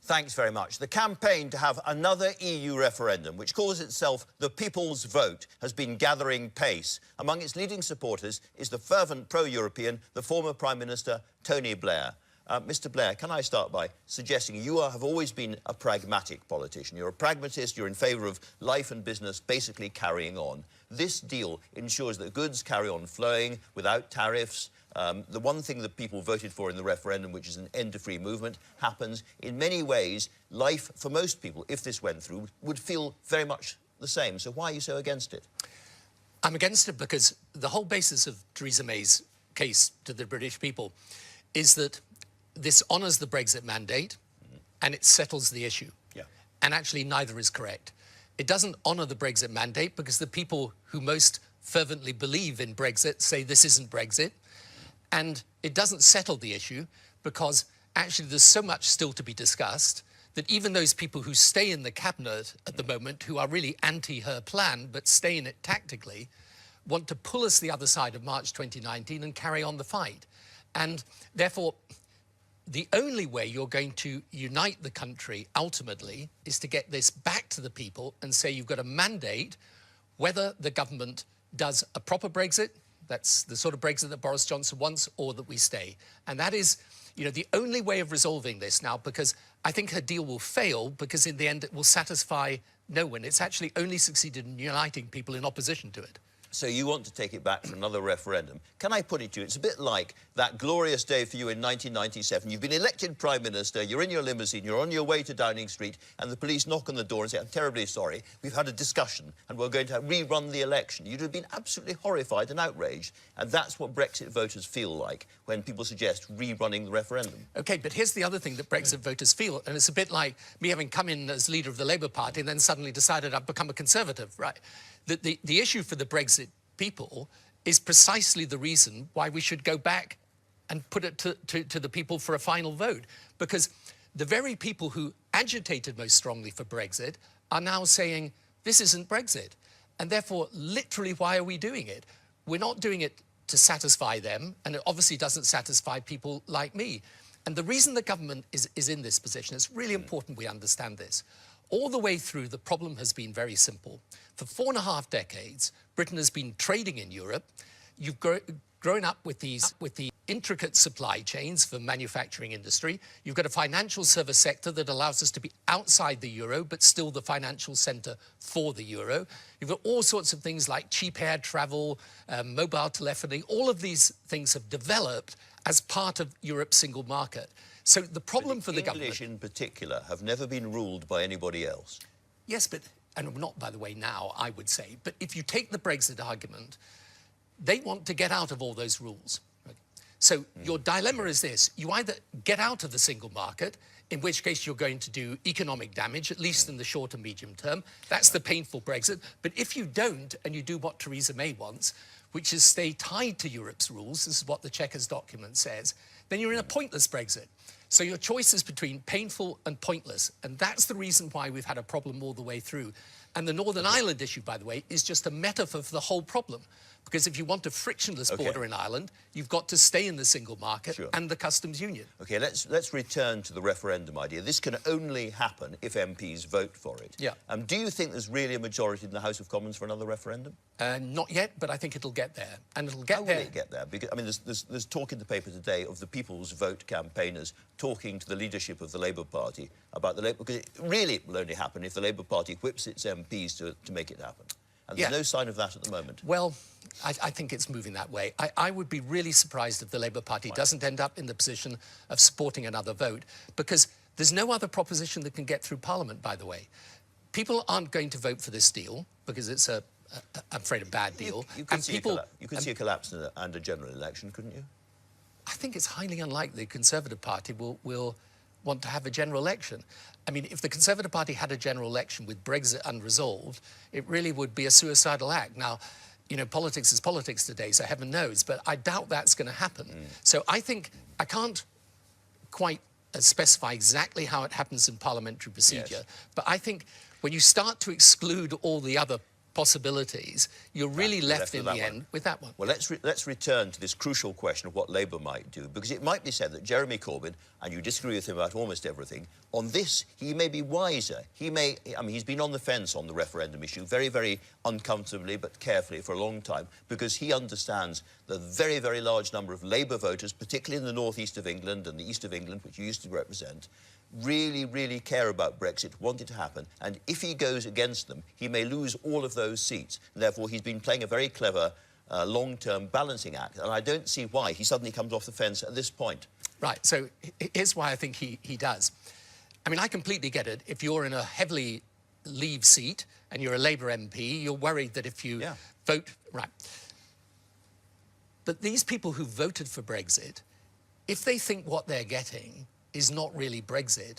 Thanks very much. The campaign to have another EU referendum, which calls itself the People's Vote, has been gathering pace. Among its leading supporters is the fervent pro-European, the former Prime Minister, Tony Blair. Mr. Blair, can I start by suggesting you have always been a pragmatic politician. You're a pragmatist, you're in favour of life and business basically carrying on. This deal ensures that goods carry on flowing without tariffs. The one thing that people voted for in the referendum, which is an end to free movement, happens. In many ways, life for most people, if this went through, would feel very much the same. So why are you so against it? I'm against it because the whole basis of Theresa May's case to the British people is that this honours the Brexit mandate and it settles the issue. Yeah. And actually neither is correct. It doesn't honour the Brexit mandate because the people who most fervently believe in Brexit say this isn't Brexit. And it doesn't settle the issue because actually there's so much still to be discussed that even those people who stay in the cabinet at the moment, who are really anti her plan but stay in it tactically, want to pull us the other side of March 2019 and carry on the fight. And therefore, the only way you're going to unite the country ultimately is to get this back to the people and say you've got a mandate whether the government does a proper Brexit, that's the sort of Brexit that Boris Johnson wants, or that we stay. And that is, you know, the only way of resolving this now, because I think her deal will fail because in the end it will satisfy no one. It's actually only succeeded in uniting people in opposition to it. So you want to take it back for another referendum. Can I put it to you, it's a bit like that glorious day for you in 1997. You've been elected Prime Minister, you're in your limousine, you're on your way to Downing Street, and the police knock on the door and say, I'm terribly sorry, we've had a discussion and we're going to rerun the election. You'd have been absolutely horrified and outraged. And that's what Brexit voters feel like when people suggest rerunning the referendum. OK, but here's the other thing that Brexit voters feel, and it's a bit like me having come in as leader of the Labour Party and then suddenly decided I'd become a Conservative, right? The issue for the Brexit people is precisely the reason why we should go back and put it to the people for a final vote. Because the very people who agitated most strongly for Brexit are now saying, this isn't Brexit. And therefore, literally, why are we doing it? We're not doing it to satisfy them, and it obviously doesn't satisfy people like me. And the reason the government is in this position, it's really important we understand this. All the way through, the problem has been very simple. For 4.5 decades, Britain has been trading in Europe. You've grown up with the intricate supply chains for manufacturing industry. You've got a financial service sector that allows us to be outside the euro, but still the financial centre for the euro. You've got all sorts of things like cheap air travel, mobile telephony. All of these things have developed as part of Europe's single market. So the problem for the government... English in particular have never been ruled by anybody else. Yes, but, and not by the way now, I would say, but if you take the Brexit argument, they want to get out of all those rules. Right? So your dilemma is this. You either get out of the single market, in which case you're going to do economic damage, at least in the short and medium term. That's the painful Brexit. But if you don't, and you do what Theresa May wants, which is stay tied to Europe's rules, this is what the Chequers document says, then you're in a pointless Brexit. So your choice is between painful and pointless. And that's the reason why we've had a problem all the way through. And the Northern Ireland issue, by the way, is just a metaphor for the whole problem. Because if you want a frictionless border in Ireland, you've got to stay in the single market and the customs union. OK, let's return to the referendum idea. This can only happen if MPs vote for it. Yeah. Do you think there's really a majority in the House of Commons for another referendum? Not yet, but I think it'll get there. And it'll get there. How will it get there? Because, I mean, there's talk in the paper today of the People's Vote campaigners talking to the leadership of the Labour Party about the Labour... Because it really will only happen if the Labour Party whips its MPs to make it happen. And there's no sign of that at the moment. Well, I think it's moving that way. I would be really surprised if the Labour Party doesn't end up in the position of supporting another vote, because there's no other proposition that can get through Parliament, by the way. People aren't going to vote for this deal because it's I'm afraid, a bad deal. You could see a collapse and a general election, couldn't you? I think it's highly unlikely the Conservative Party will want to have a general election. I mean, if the Conservative Party had a general election with Brexit unresolved, it really would be a suicidal act. Now, you know, politics is politics today, so heaven knows, but I doubt that's going to happen. So I think I can't quite specify exactly how it happens in parliamentary procedure, but I think when you start to exclude all the other possibilities, you're really left in the end with that one. Well, let's return to this crucial question of what Labour might do, because it might be said that Jeremy Corbyn, and you disagree with him about almost everything, on this he may be wiser. He may, I mean, he's been on the fence on the referendum issue very, very uncomfortably but carefully for a long time, because he understands the very, very large number of Labour voters, particularly in the northeast of England and the east of England, which you used to represent, really, really care about Brexit, want it to happen, and if he goes against them, he may lose all of those seats. And therefore, he's been playing a very clever long-term balancing act, and I don't see why he suddenly comes off the fence at this point. Right, so here's why I think he does. I mean, I completely get it. If you're in a heavily Leave seat and you're a Labour MP, you're worried that if you vote... Right. But these people who voted for Brexit, if they think what they're getting is not really Brexit,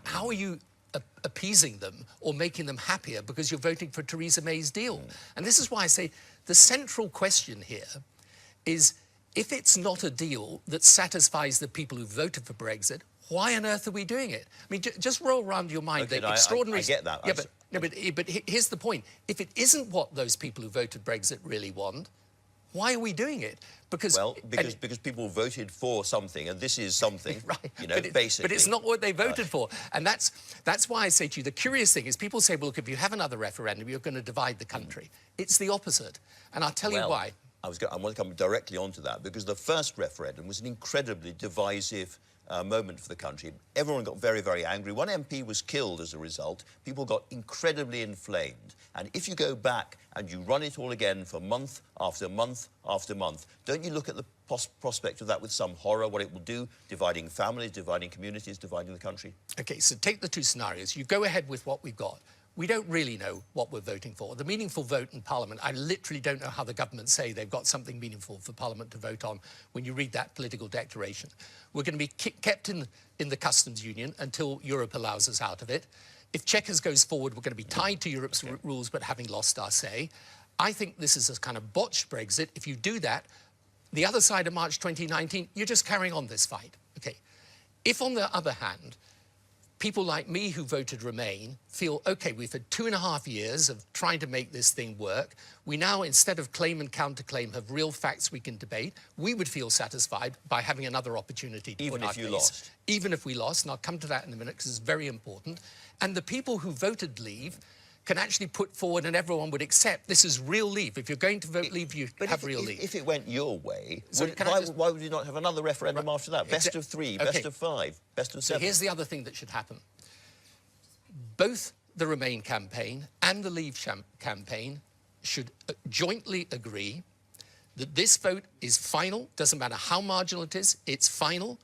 how are you appeasing them or making them happier because you're voting for Theresa May's deal? And this is why I say the central question here is, if it's not a deal that satisfies the people who voted for Brexit, why on earth are we doing it? I mean, just roll around your mind the extraordinary... I get that. Yeah, but here's the point. If it isn't what those people who voted Brexit really want, why are we doing it? Because people voted for something, and this is something, right, you know, basically. But it's not what they voted for. And that's why I say to you, the curious thing is people say, well, look, if you have another referendum, you're going to divide the country. It's the opposite. And I'll tell you why. I want to come directly onto that, because the first referendum was an incredibly divisive moment for the country. Everyone got very, very angry. One MP was killed as a result. People got incredibly inflamed. And if you go back and you run it all again for month after month after month, don't you look at the prospect of that with some horror, what it will do, dividing families, dividing communities, dividing the country? OK, so take the two scenarios. You go ahead with what we've got. We don't really know what we're voting for. The meaningful vote in Parliament, I literally don't know how the government say they've got something meaningful for Parliament to vote on when you read that political declaration. We're going to be kept in the customs union until Europe allows us out of it. If Chequers goes forward, we're going to be tied to Europe's rules but having lost our say. I think this is a kind of botched Brexit. If you do that, the other side of March 2019, you're just carrying on this fight. OK. If, on the other hand, people like me who voted Remain feel, OK, we've had 2.5 years of trying to make this thing work. We now, instead of claim and counterclaim, have real facts we can debate. We would feel satisfied by having another opportunity to put our case. Even if you lost? Even if we lost, and I'll come to that in a minute because it's very important. And the people who voted Leave can actually put forward, and everyone would accept, this is real Leave. If you're going to vote Leave, you have real Leave. If it went your way, so why would you not have another referendum after that? Best of 3, best of 5, best of 7? So here's the other thing that should happen. Both the Remain campaign and the Leave campaign should jointly agree that this vote is final. Doesn't matter how marginal it is, it's final.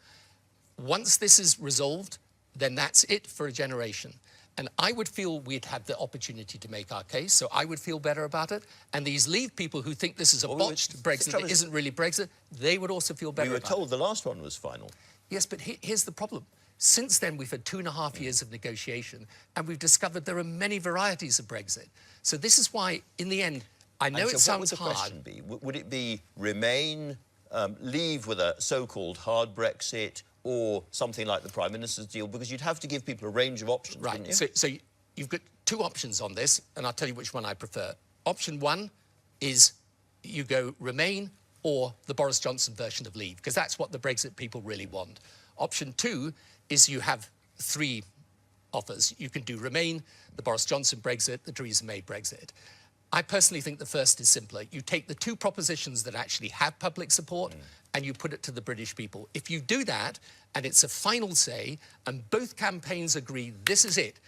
Once this is resolved, then that's it for a generation. And I would feel we'd had the opportunity to make our case, so I would feel better about it. And these Leave people who think this is a botched Brexit that isn't really Brexit, they would also feel better about it. We were told the last one was final. Yes, but here's the problem. Since then, we've had 2.5 years of negotiation, and we've discovered there are many varieties of Brexit. So this is why, in the end, I know it sounds hard. What would the question be? Would it be Remain, Leave with a so-called hard Brexit, or something like the Prime Minister's deal? Because you'd have to give people a range of options, wouldn't you? So you've got 2 options on this, and I'll tell you which one I prefer. Option 1 is you go Remain or the Boris Johnson version of Leave, because that's what the Brexit people really want. Option 2 is you have 3 offers. You can do Remain, the Boris Johnson Brexit, the Theresa May Brexit. I personally think the first is simpler. You take the 2 propositions that actually have public support and you put it to the British people. If you do that, and it's a final say, and both campaigns agree this is it,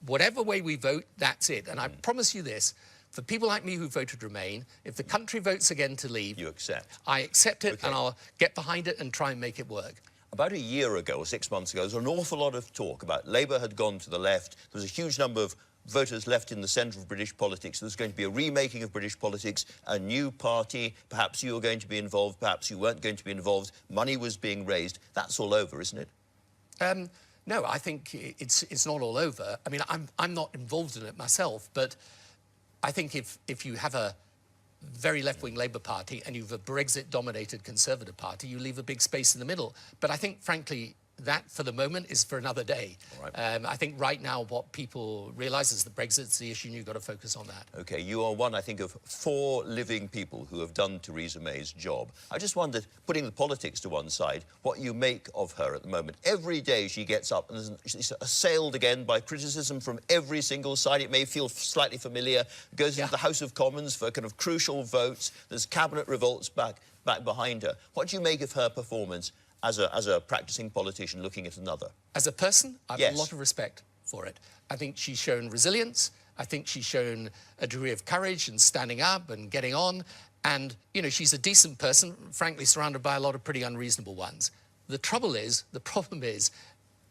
whatever way we vote, that's it. And I promise you this, for people like me who voted Remain, if the country votes again to Leave... You accept? I accept it, and I'll get behind it and try and make it work. About a year ago, or 6 months ago, there was an awful lot of talk about Labour had gone to the left. There was a huge number of voters left in the centre of British politics. There was going to be a remaking of British politics, a new party. Perhaps you were going to be involved, perhaps you weren't going to be involved. Money was being raised. That's all over, isn't it? No, I think it's not all over. I mean, I'm not involved in it myself, but I think if you have a very left-wing Labour Party and you have a Brexit-dominated Conservative Party, you leave a big space in the middle. But I think, frankly, that for the moment is for another day. All right. I think right now what people realise is that Brexit's the issue and you've got to focus on that. OK, you are one, I think, of 4 living people who have done Theresa May's job. I just wondered, putting the politics to one side, what you make of her at the moment. Every day she gets up and she's assailed again by criticism from every single side. It may feel slightly familiar. Goes into the House of Commons for kind of crucial votes. There's cabinet revolts back behind her. What do you make of her performance as a practising politician looking at another? As a person, I have a lot of respect for it. I think she's shown resilience. I think she's shown a degree of courage and standing up and getting on. And, you know, she's a decent person, frankly surrounded by a lot of pretty unreasonable ones. The problem is,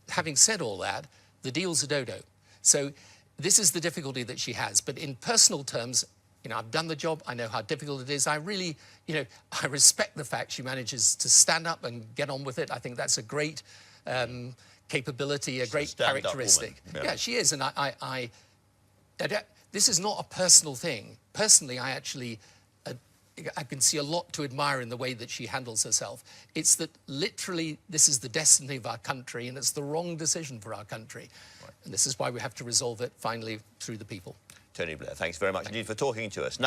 having said all that, the deal's a dodo. So this is the difficulty that she has. But in personal terms, you know, I've done the job. I know how difficult it is. I really, you know, I respect the fact she manages to stand up and get on with it. I think that's a great capability, a great characteristic. Yeah, she is. And this is not a personal thing. Personally, I can see a lot to admire in the way that she handles herself. It's that literally this is the destiny of our country and it's the wrong decision for our country. Right. And this is why we have to resolve it finally through the people. Tony Blair, thanks very much indeed for talking to us. Now